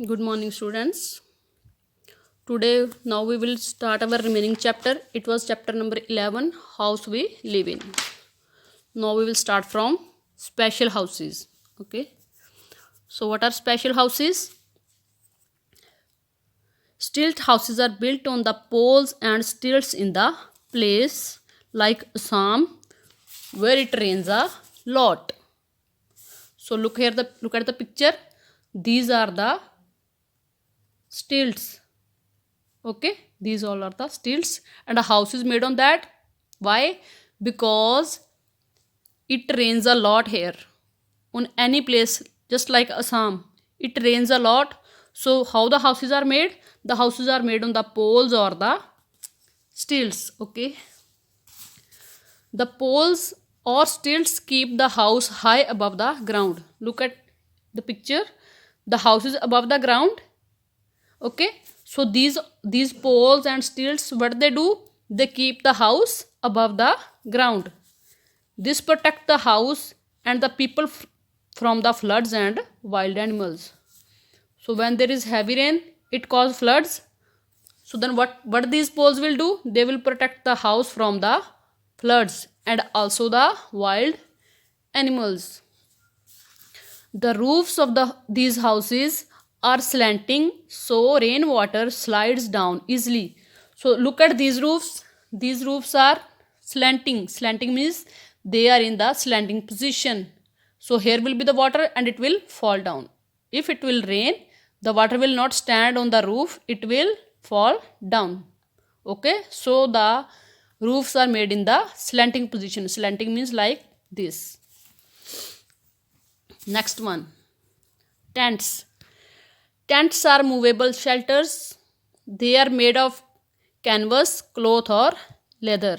Good morning, students. Today, now we will start our remaining chapter. It was chapter number 11, House We Live In. Now we will start from special houses. Okay. So, what are special houses? Stilt houses are built on the poles and stilts in the place like Assam, where it rains a lot. So, look at the picture. These are the stilts. Okay, these all are the stilts and a house is made on that. Why? Because it rains a lot here on any place, just like Assam it rains a lot. So how the houses are made? The houses are made on the poles or the stilts. Okay, the poles or stilts keep the house high above the ground. Look at the picture. The house is above the ground. Okay, so these poles and stilts, what they do, they keep the house above the ground. This protect the house and the people from the floods and wild animals. So when there is heavy rain, it cause floods. So then what these poles will do, they will protect the house from the floods and also the wild animals. The roofs of these houses are slanting, so rainwater slides down easily. So look at these roofs. These roofs are slanting. Slanting means they are in the slanting position. So here will be the water and it will fall down. If it will rain, the water will not stand on the roof, it will fall down. Okay, so the roofs are made in the slanting position. Slanting means like this. Next one, tents. Tents are movable shelters. They are made of canvas, cloth or leather.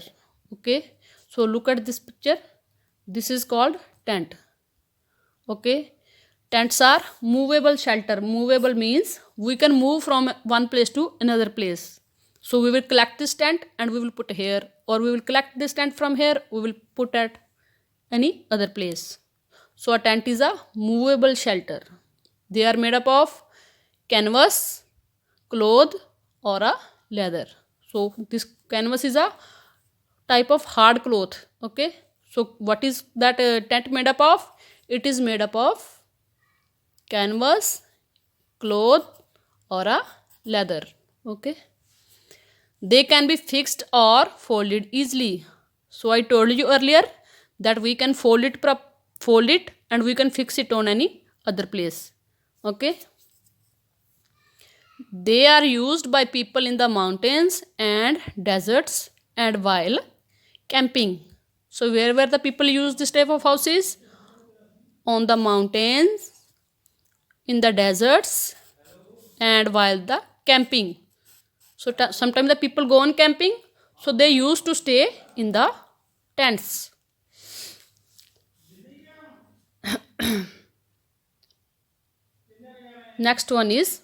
Okay, so look at this picture. This is called tent. Okay, tents are movable shelter. Movable means we can move from one place to another place. So we will collect this tent and we will put here, or we will collect this tent from here, we will put at any other place. So a tent is a movable shelter. They are made up of canvas, cloth or a leather. So this canvas is a type of hard cloth. Okay, so what is that tent made up of? It is made up of canvas, cloth or a leather. Okay, they can be fixed or folded easily. So I told you earlier that we can fold it and we can fix it on any other place. Okay, they are used by people in the mountains and deserts and while camping. So where the people use this type of houses? On the mountains, in the deserts and while the camping. So sometimes the people go on camping, so they used to stay in the tents. Next one is,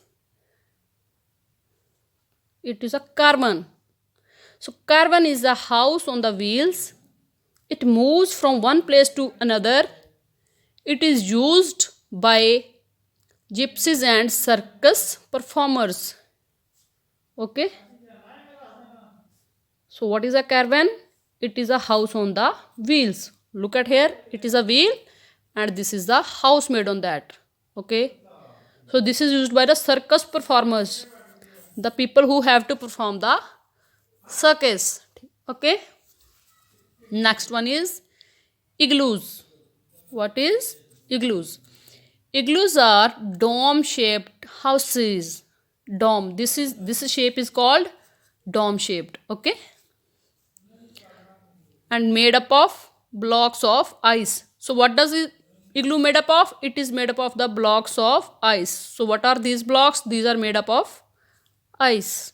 it is a caravan. So caravan is a house on the wheels. It moves from one place to another. It is used by gypsies and circus performers. Okay, so what is a caravan? It is a house on the wheels. Look at here, it is a wheel and this is the house made on that. Okay, so this is used by the circus performers, the people who have to perform the circus. Okay, next one is igloos. What is igloos? Igloos are dome shaped houses. Dome, this shape is called dome shaped. Okay, and made up of blocks of ice. So what does igloo made up of? It is made up of the blocks of ice. So what are these blocks? These are made up of ice.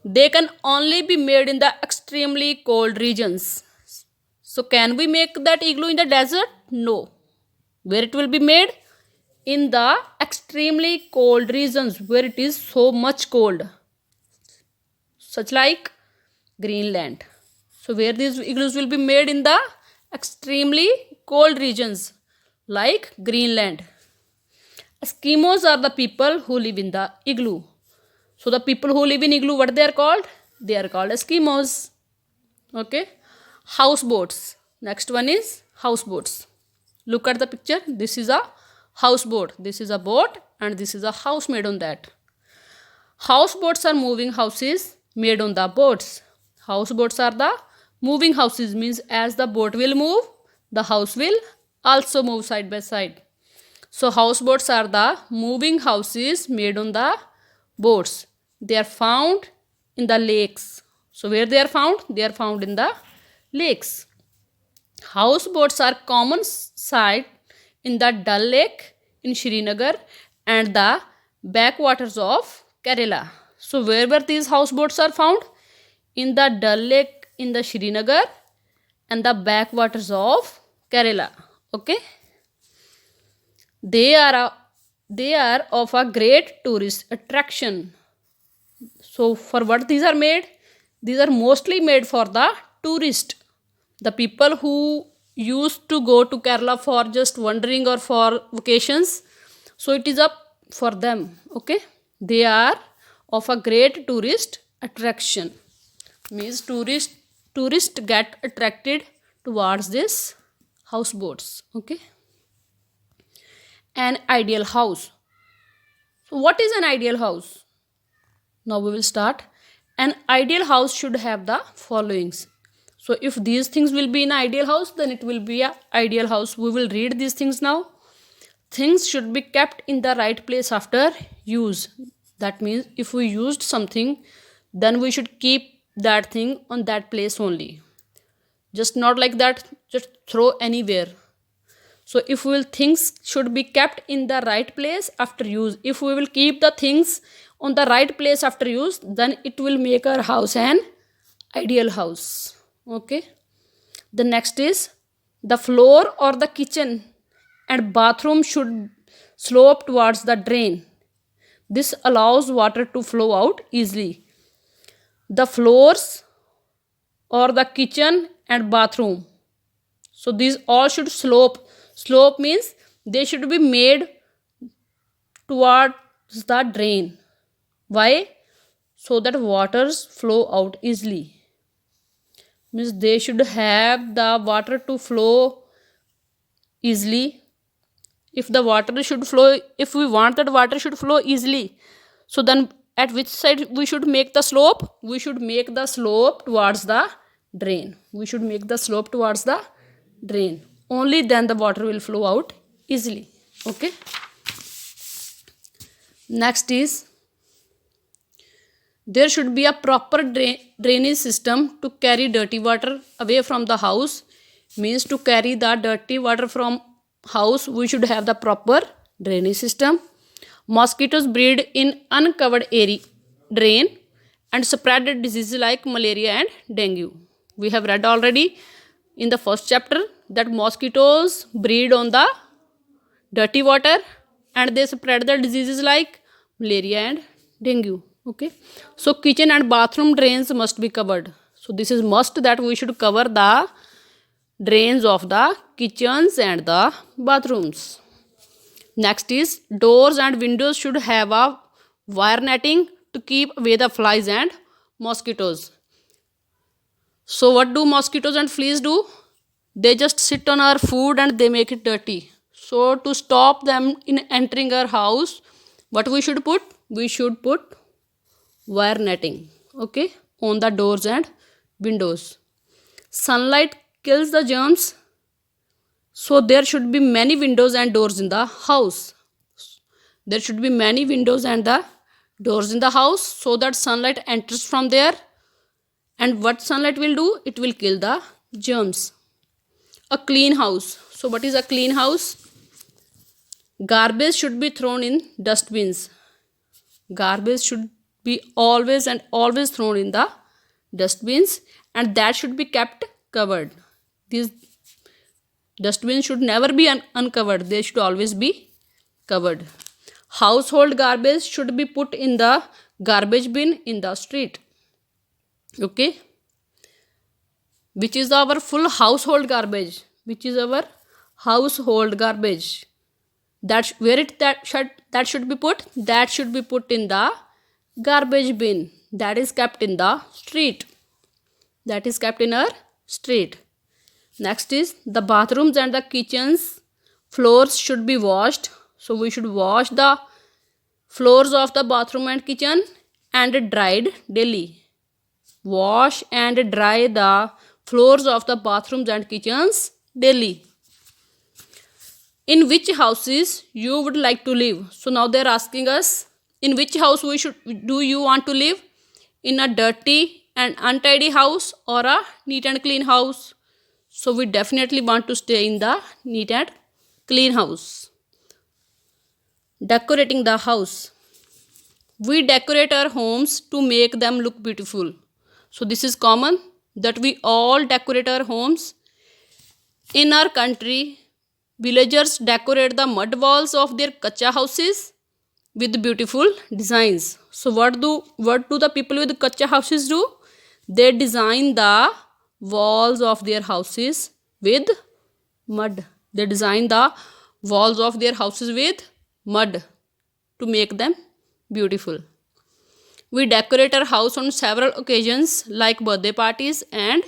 They can only be made in the extremely cold regions. So can we make that igloo in the desert? No. Where it will be made? In the extremely cold regions where it is so much cold, such like Greenland. So where these igloos will be made? In the extremely cold regions like Greenland. Eskimos are the people who live in the igloo. So the people who live in igloo, what they are called? They are called Eskimos. Okay. Houseboats. Next one is houseboats. Look at the picture. This is a houseboat. This is a boat and this is a house made on that. Houseboats are moving houses made on the boats. Houseboats are the moving houses, means as the boat will move, the house will also move side by side. So houseboats are the moving houses made on the boats. They are found in the lakes. So where they are found? They are found in the lakes. Houseboats are common sight in the Dal Lake in Srinagar and the backwaters of Kerala. So where were these houseboats are found? In the Dal Lake in the Srinagar and the backwaters of Kerala. Okay. They are of a great tourist attraction. So for what these are made? These are mostly made for the tourist. The people who used to go to Kerala for just wandering or for vacations. So it is up for them. Okay. They are of a great tourist attraction. Means tourist get attracted towards this houseboats. Okay. An ideal house. So what is an ideal house? Now we will start. An ideal house should have the followings. So if these things will be in an ideal house, then it will be an ideal house. We will read these things now. Things should be kept in the right place after use. That means if we used something, then we should keep that thing on that place only. Just not like that, just throw anywhere. So if we will, things should be kept in the right place after use. If we will keep the things on the right place after use, then it will make our house an ideal house. Okay. The next is the floor or the kitchen and bathroom should slope towards the drain. This allows water to flow out easily. The floors or the kitchen and bathroom. So these all should slope. Slope means they should be made towards the drain. Why? So that waters flow out easily. Means they should have the water to flow easily. If the water should flow, if we want that water should flow easily, so then at which side we should make the slope? We should make the slope towards the drain. We should make the slope towards the drain. Only then the water will flow out easily. Okay. Next is there should be a proper drainage system to carry dirty water away from the house. Means to carry the dirty water from house, we should have the proper drainage system. Mosquitoes breed in uncovered area drain and spread diseases like malaria and dengue. We have read already in the first chapter that mosquitoes breed on the dirty water and they spread the diseases like malaria and dengue. Okay. So kitchen and bathroom drains must be covered. So this is must that we should cover the drains of the kitchens and the bathrooms. Next is doors and windows should have a wire netting to keep away the flies and mosquitoes. So what do mosquitoes and fleas do? They just sit on our food and they make it dirty. So to stop them in entering our house, what we should put? We should put wire netting, okay, on the doors and windows. Sunlight kills the germs, so there should be many windows and doors in the house. There should be many windows and the doors in the house so that sunlight enters from there. And what sunlight will do? It will kill the germs. A clean house. So what is a clean house? Garbage should be thrown in dustbins. Garbage should be always and always thrown in the dustbins, and that should be kept covered. These dustbins should never be uncovered. They should always be covered. Household garbage should be put in the garbage bin in the street. Okay. Which is our full household garbage? Which is our household garbage? where that should be put? That should be put in the garbage bin. That is kept in the street. That is kept in our street. Next is the bathrooms and the kitchens floors should be washed. So we should wash the floors of the bathroom and kitchen and dried daily. Wash and dry the floors of the bathrooms and kitchens daily. In which houses you would like to live? So now they are asking us, in which house do you want to live? In a dirty and untidy house or a neat and clean house? So we definitely want to stay in the neat and clean house. Decorating the house. We decorate our homes to make them look beautiful. So this is common that we all decorate our homes. In our country, villagers decorate the mud walls of their kacha houses with beautiful designs. So what do the people with kacha houses do? They design the walls of their houses with mud. They design the walls of their houses with mud to make them beautiful. We decorate our house on several occasions like birthday parties and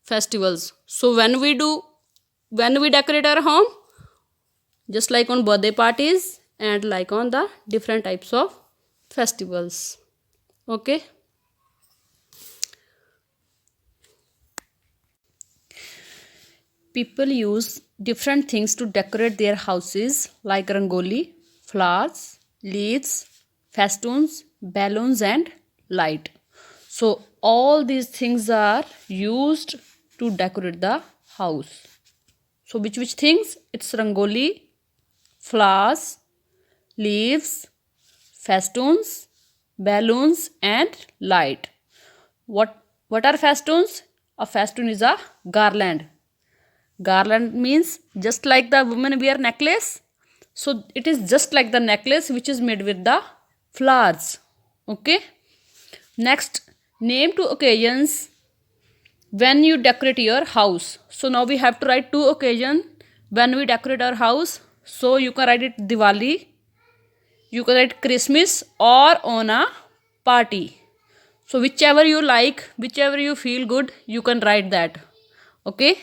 festivals. So when we decorate our home, just like on birthday parties and like on the different types of festivals. Okay. People use different things to decorate their houses like rangoli, flowers, leaves, festoons, balloons and light. So all these things are used to decorate the house. So which things? It's rangoli, flowers, leaves, festoons, balloons and light. What are festoons? A festoon is a garland. Garland means just like the women wear necklace. So it is just like the necklace which is made with the flowers. Okay. Next, name 2 occasions when you decorate your house. So now we have to write 2 occasions when we decorate our house. So you can write it Diwali, you can write Christmas or on a party. So whichever you like, whichever you feel good, you can write that. Okay.